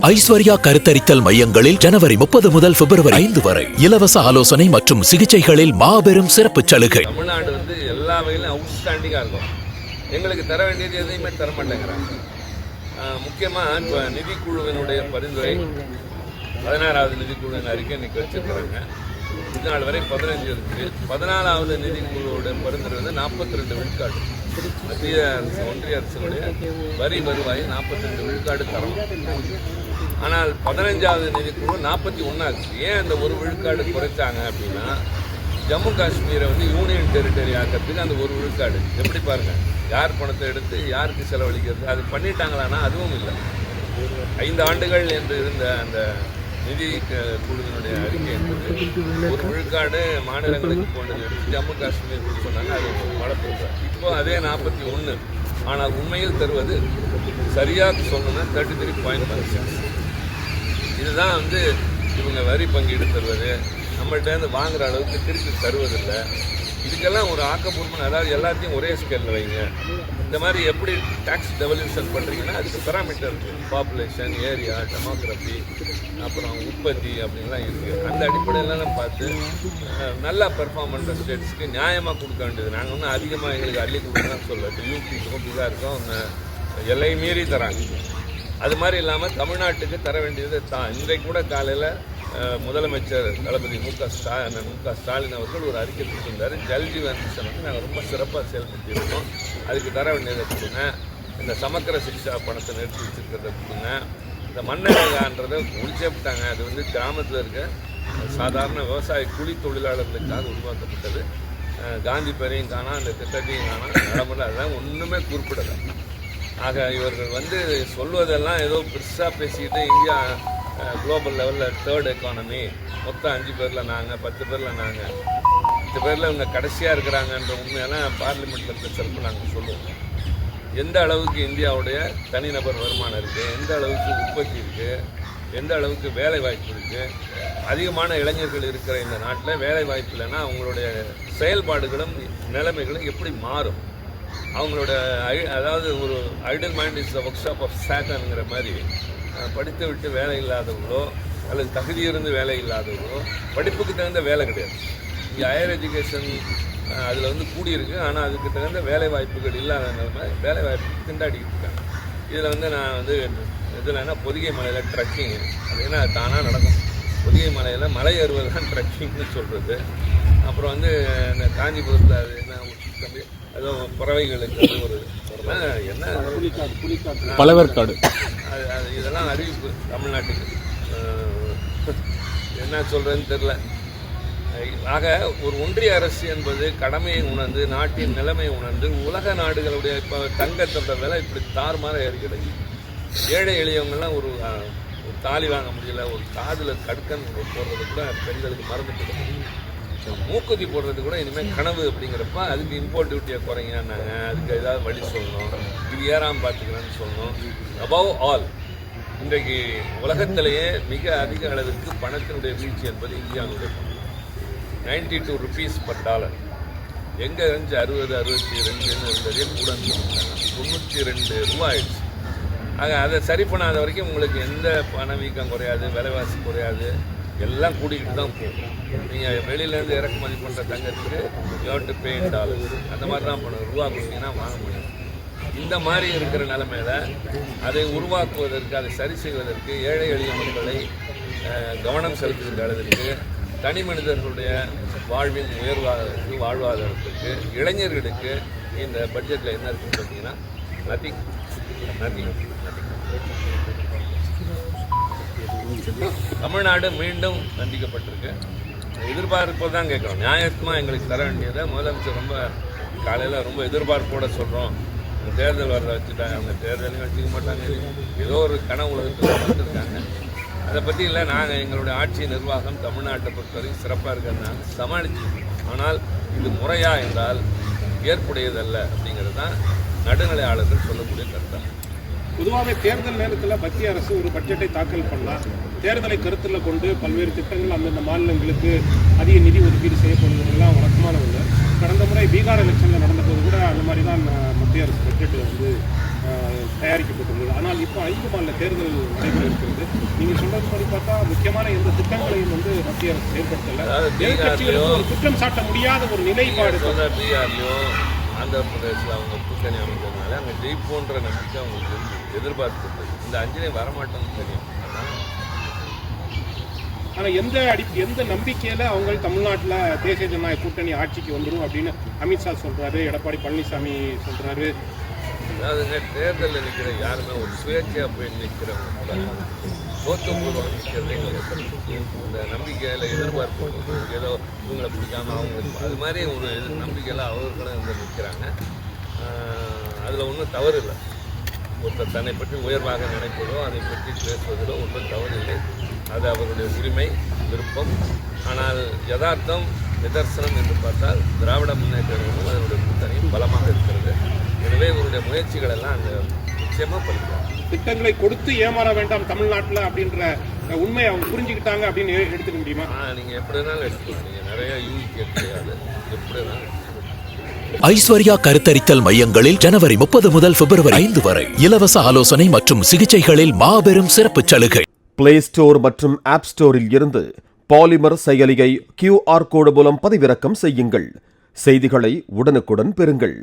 ஐஸ்வர்யா கருத்தரித்தல் மையங்களில் ஜனவரி 30 முதல் பிப்ரவரி 5 வரை இலவச ஆலோசனை மற்றும் சிகிச்சைகளில் மாபெரும் சிறப்பு சலுகை. தமிழ்நாடு எல்லா வகையிலும் அவுட்ஸ்டாண்டிங்காக இருக்கும். எங்களுக்கு தர வேண்டியது எதையுமே தர மாட்டேங்கிறாங்க. முக்கியமாக இப்போ நிதிக்குழுவினுடைய பரிந்துரை 16வது நிதிக்குழுவின் அறிக்கை இன்னைக்கு வச்சிருக்கிறாங்க. இது நாள் வரை 15 இருக்குது. 14வது நிதிக்குழுவோட பரிந்துரை 42 விழுக்காடு. மத்திய அரசு ஒன்றிய அரசுடைய வரி வருவாய் 42 விழுக்காடு தரணும். ஆனால் 15வது நிதிக்குழு 41 ஆச்சு. ஏன் அந்த ஒரு விழுக்காடு குறைச்சாங்க அப்படின்னா, ஜம்மு காஷ்மீரை யூனியன் டெரிட்டரி ஆக்கிறதுக்கு அந்த ஒரு விழுக்காடு. எப்படி பாருங்கள், யார் பணத்தை எடுத்து யாருக்கு செலவழிக்கிறது, அது பண்ணிட்டாங்களான்னா அதுவும் இல்லை. 5 ஆண்டுகள் என்று இருந்த அந்த நிதி குழுவினுடைய அறிக்கை என்பது ஒரு விழுக்காடு மாநிலங்களுக்கு போனது எடுத்து ஜம்மு காஷ்மீர் சொன்னாங்க, அது வளர்த்துருக்காங்க. இப்போ அதே 41. ஆனால் உண்மையில் தருவது சரியாக சொல்லணும்னா 33.16. இதுதான் இவங்க வரி பங்கீடு தருவது, நம்மள்கிட்ட வாங்குகிற அளவுக்கு திருப்பி தருவதில்லை. இதுக்கெல்லாம் ஒரு ஆக்கப்பூர்வமான, அதாவது எல்லாத்தையும் ஒரே ஸ்கேலில் வைங்க. இந்த மாதிரி எப்படி டேக்ஸ் டெவல்யூஷன் பண்ணுறீங்கன்னா அதுக்கு பெராமீட்டர் இருக்குது. பாப்புலேஷன், ஏரியா, டெமோக்ரஃபி, அப்புறம் உற்பத்தி அப்படின்லாம் இருக்குது. அந்த அடிப்படையிலலாம் பார்த்து நல்லா பெர்ஃபார்ம் பண்ணுற ஸ்டேட்ஸ்க்கு நியாயமாக கொடுக்க வேண்டியது. நாங்கள் ஒன்றும் அதிகமாக எங்களுக்கு அள்ளி கொடுக்கணும்னு சொல்ல, இப்போ யூபிக்கும் பீகாருக்கும் எல்லை மீறி தராங்க. அது மாதிரி இல்லாமல் தமிழ்நாட்டுக்கு தர வேண்டியது தான். இன்றைக்கு கூட காலையில் முதலமைச்சர் தளபதி மு க ஸ்டாலின் அவர்கள் ஒரு அறிக்கை கொடுத்திருந்தார். ஜல்ஜீவன் மிஷன் நாங்கள் ரொம்ப சிறப்பாக செயல்படுத்தியிருக்கோம், அதுக்கு தர வேண்டியதை கொடுங்க. இந்த சமக்கர சிக்ஷா பணத்தை நிறுத்தி வச்சுருக்கிறத கொடுங்க. இந்த மண்ணெண்ணெய்ன்றதை ஒழிச்சே விட்டாங்க. அது கிராமத்தில் இருக்க சாதாரண விவசாய கூலி தொழிலாளர்களுக்காக உருவாக்கப்பட்டது. காந்தி பேரையும் காணா, அந்த திட்டத்தையும் காணா, நடைமுறை அதெல்லாம் ஒன்றுமே குறிப்பிடலை. ஆக இவர்கள் சொல்வதெல்லாம் ஏதோ பெருசாக பேசிக்கிட்டு இந்தியா குளோபல் லெவலில் 3rd எக்கானமி, மொத்தம் 5 பேரில் நாங்கள், 10 பேரில் நாங்கள், 10 பேரில் இவங்க கடைசியாக இருக்கிறாங்கன்ற உண்மையெல்லாம் பார்லிமெண்ட்டில் பேசுகிறப்ப நாங்கள் சொல்லுவோம். எந்த அளவுக்கு இந்தியாவுடைய தனிநபர் வருமானம் இருக்குது, எந்த அளவுக்கு உற்பத்தி இருக்குது, எந்த அளவுக்கு வேலை வாய்ப்பு இருக்குது. அதிகமான இளைஞர்கள் இருக்கிற இந்த நாட்டில் வேலை வாய்ப்பு இல்லைன்னா அவங்களுடைய செயல்பாடுகளும் நிலைமைகளும் எப்படி மாறும். அவங்களோட அதாவது ஒரு idle mind is the workshop of சாட்டன்ங்கிற மாதிரி, படித்து விட்டு வேலை இல்லாதவங்களோ அல்லது தகுதி இருந்து வேலை இல்லாதவங்களோ, படிப்புக்கு தகுந்த வேலை கிடையாது. இங்கே ஹையர் எஜுகேஷன் அதில் கூடியிருக்கு, ஆனால் அதுக்கு தகுந்த வேலை வாய்ப்புகள் இல்லாத நிலைமை, வேலை வாய்ப்பு திண்டாடிக்கிட்டு இருக்காங்க. இதில் நான் இதில் என்ன, பொதிகை மலையில் ட்ரக்கிங், அது என்ன தானாக நடக்கும். பொதிகை மலையில் மலை ஏறுவது தான் ட்ரக்கிங்னு சொல்கிறது. அப்புறம் இந்த காஞ்சிபுரத்தில் அது என்ன தம்பி, ஏதோ பறவைகளுக்கு ஒரு என்ன பழவேற்காடு, அது இதெல்லாம் அறிவிப்பு தமிழ்நாட்டுக்கு. என்ன சொல்கிறதுன்னு தெரில. ஆக ஒரு ஒன்றிய அரசு என்பது கடமையை உணர்ந்து, நாட்டின் நிலைமையை உணர்ந்து, உலக நாடுகளுடைய இப்போ தங்கத்தோட விலை இப்படி தாறுமாற ஏறிக்கிடுது. ஏழை எளியவங்கள்லாம் ஒரு தாலி வாங்க முடியல, ஒரு காதில் கடுக்கன் போடுறது கூட பெண்களுக்கு மறந்துட்டு, மூக்குத்தி போடுறது கூட இனிமேல் கனவு அப்படிங்கிறப்ப அதுக்கு இம்போர்ட் டியூட்டியை குறைங்கன்னாங்க. அதுக்கு ஏதாவது வழி சொல்லணும், இது ஏறாமல் பார்த்துக்கலான்னு சொல்லணும். அபவ் ஆல் இன்றைக்கு உலகத்திலேயே மிக அதிக அளவிற்கு பணத்தினுடைய வீழ்ச்சி என்பது இந்தியாவுடைய பணம். 92 rupees per dollar. எங்கே இருந்துச்சு 60-62 இருந்ததே கூட 92 ரூபா ஆயிடுச்சு. ஆக அதை சரி பண்ணாத வரைக்கும் உங்களுக்கு எந்த பணவீக்கம் குறையாது, விலைவாசி குறையாது, எல்லாம் கூட்டிகிட்டு தான் போகும். நீங்கள் வெளியிலேருந்து இறக்குமதி பண்ணுற தங்கத்துக்கு you have to pay in dollars. அந்த மாதிரி தான் பண்ணணும். ரூபா கொடுத்தீங்கன்னா வாங்க முடியும். இந்த மாதிரி இருக்கிற நிலைமையில் அதை உருவாக்குவதற்கு, அதை சரி செய்வதற்கு, ஏழை எளிய மக்களை கவனம் செலுத்துகின்ற அளவிற்கு, தனி மனிதர்களுடைய வாழ்வின் உயர்வாதற்கு, வாழ்வாதாரத்துக்கு, இளைஞர்களுக்கு இந்த பட்ஜெட்டில் என்ன இருக்குன்னு பார்த்தீங்கன்னா நத்திங். தமிழ்நாடு மீண்டும் தண்டிக்கப்பட்டிருக்கு. எதிர்பார்ப்போடு தான் கேட்குறோம். நியாயமாக எங்களுக்கு தர வேண்டியதை முதலமைச்சர் ரொம்ப காலையில் ரொம்ப எதிர்பார்ப்போடு சொல்கிறோம். தேர்தல் வரத வச்சுட்டாங்க, அவங்க தேர்தலையும் வச்சுக்க மாட்டாங்க, ஏதோ ஒரு கனவு உலகத்தில் வந்துருக்காங்க. அதை பற்றி இல்லை, நாங்கள் எங்களுடைய ஆட்சி நிர்வாகம் தமிழ்நாட்டை பொறுத்தவரைக்கும் சிறப்பாக இருக்கிறதுனால சமாளிச்சிருக்கோம். ஆனால் இது முறையா என்றால் ஏற்புடையதல்ல அப்படிங்கிறது தான் நடுநிலையாளர்கள் சொல்லக்கூடிய கருத்தாக. பொதுவாகவே தேர்தல் நேரத்தில் மத்திய அரசு ஒரு பட்ஜெட்டை தாக்கல் பண்ணலாம். தேர்தலை கருத்தில் கொண்டு பல்வேறு திட்டங்கள் அந்தந்த மாநிலங்களுக்கு அதிக நிதி ஒதுக்கீடு செய்யப்படுவதெல்லாம் வழக்கமான ஒன்று. கடந்த முறை பீகார் எலெக்ஷனில் நடந்தபோது கூட அந்த மாதிரி தான் மத்திய அரசு பட்ஜெட்டு தயாரிக்கப்பட்டுள்ளது. ஆனால் இப்போ 5 மாநில தேர்தல் நடைபெற இருக்கிறது. நீங்கள் சொல்றதுபடி பார்த்தா முக்கியமான எந்த திட்டங்களையும் மத்திய அரசு செயல்படுத்தல. எதிர்கட்சிகளுக்கு ஒரு குற்றம் சாட்ட முடியாத ஒரு நிலைப்பாடு. பீகார்லையோ ஆந்திர பிரதேசில் அவங்க கூட்டணி அமைந்ததுனால அங்கே ஜெயிப்போன்ற நம்பிக்கை அவங்களுக்கு எதிர்பார்த்து இந்த அஞ்சனே வரமாட்டோம்னு தெரியும். ஆனால் எந்த நம்பிக்கையில் அவங்க தமிழ்நாட்டில் தேசிய ஜனநாயக கூட்டணி ஆட்சிக்கு வந்துடும் அப்படின்னு அமித்ஷா சொல்கிறாரு, எடப்பாடி பழனிசாமி சொல்கிறாரு. அதாவதுங்க, தேர்தலில் நிற்கிற யாருமே ஒரு சுயேட்சையாக போய் நிற்கிறவங்க கூட தோற்றப்பூர்வம் நிற்கிறதே இந்த நம்பிக்கையில் எதிர்பார்ப்பு ஏதோ இவங்களை பிடிக்காம அவங்க அது மாதிரி ஒரு நம்பிக்கையில் அவர்களும் நிற்கிறாங்க. அதில் ஒன்றும் தவறு இல்லை. ஒருத்தர் தன்னை பற்றி உயர்வாக நினைப்பதோ அதை பற்றி பேசுவதிலோ ஒன்றும் தவறில்லை. அது அவருடைய உரிமை, விருப்பம். ஆனால் யதார்த்தம் நிதர்சனம் என்று பார்த்தால் திராவிட முன்னேற்ற கழகமும் அதனுடைய கூட்டணியும் பலமாக இருக்கிறது. எனவே இவருடைய முயற்சிகள் எல்லாம் அங்கே நிச்சயமாக பலிக்கும். திட்டங்களை கொடுத்து ஏமாற வேண்டாம் தமிழ்நாட்டில் அப்படின்ற உண்மையை அவங்க புரிஞ்சுக்கிட்டாங்க அப்படின்னு எடுத்துக்க முடியுமா? நீங்கள் எப்படி வேணாலும் எடுத்துக்கலாம். நீங்கள் நிறைய யூனிக் கிடையாது, எப்படி வேணாலும். ஐஸ்வர்யா கருத்தரித்தல் மையங்களில் ஜனவரி 30 முதல் பிப்ரவரி 5 வரை இலவச ஆலோசனை மற்றும் சிகிச்சைகளில் மாபெரும் சிறப்பு சலுகை. பிளே ஸ்டோர் மற்றும் ஆப் ஸ்டோரில் இருந்து பாலிமர் செயலியை QR கோடு மூலம் பதிவிறக்கம் செய்யுங்கள். செய்திகளை உடனுக்குடன் பெறுங்கள்.